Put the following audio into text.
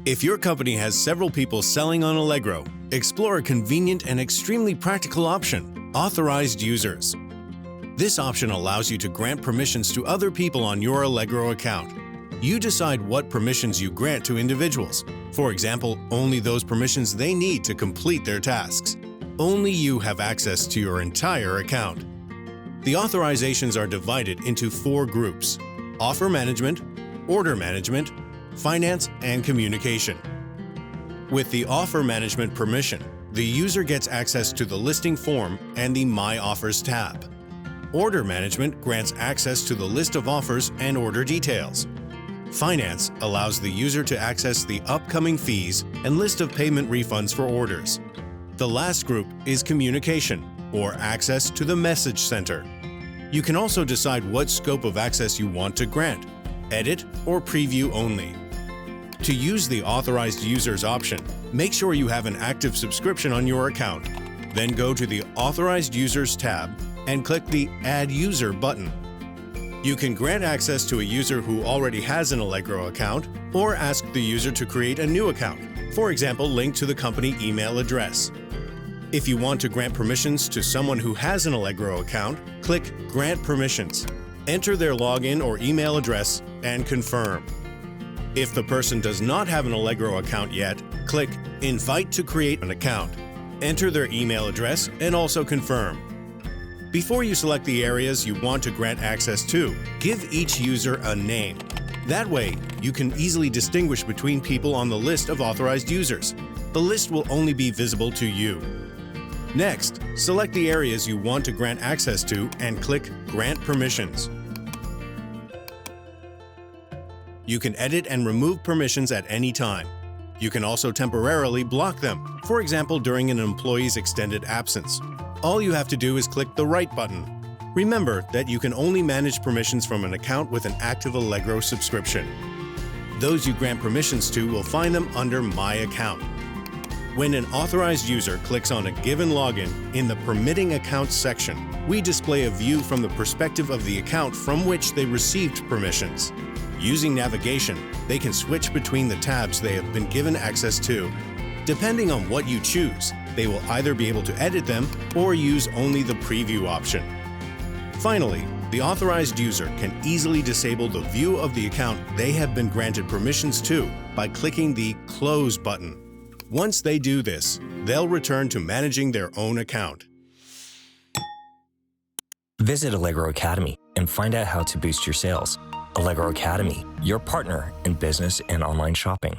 If your company has several people selling on Allegro, explore a convenient and extremely practical option, Authorized Users. This option allows you to grant permissions to other people on your Allegro account. You decide what permissions you grant to individuals. For example, only those permissions they need to complete their tasks. Only you have access to your entire account. The authorizations are divided into 4 groups: offer management, order management, finance, and communication. With the offer management permission, the user gets access to the listing form and the My Offers tab. Order management grants access to the list of offers and order details. Finance allows the user to access the upcoming fees and list of payment refunds for orders. The last group is communication, or access to the message center. You can also decide what scope of access you want to grant, edit or preview only. To use the Authorized Users option, make sure you have an active subscription on your account. Then go to the Authorized Users tab and click the Add User button. You can grant access to a user who already has an Allegro account, or ask the user to create a new account, for example, linked to the company email address. If you want to grant permissions to someone who has an Allegro account, click Grant Permissions. Enter their login or email address and confirm. If the person does not have an Allegro account yet, click Invite to create an account. Enter their email address and also confirm. Before you select the areas you want to grant access to, give each user a name. That way, you can easily distinguish between people on the list of authorized users. The list will only be visible to you. Next, select the areas you want to grant access to and click Grant Permissions. You can edit and remove permissions at any time. You can also temporarily block them, for example during an employee's extended absence. All you have to do is click the right button. Remember that you can only manage permissions from an account with an active Allegro subscription. Those you grant permissions to will find them under My Account. When an authorized user clicks on a given login in the Permitting Accounts section, we display a view from the perspective of the account from which they received permissions. Using navigation, they can switch between the tabs they have been given access to. Depending on what you choose, they will either be able to edit them or use only the preview option. Finally, the authorized user can easily disable the view of the account they have been granted permissions to by clicking the Close button. Once they do this, they'll return to managing their own account. Visit Allegro Academy and find out how to boost your sales. Allegro Academy, your partner in business and online shopping.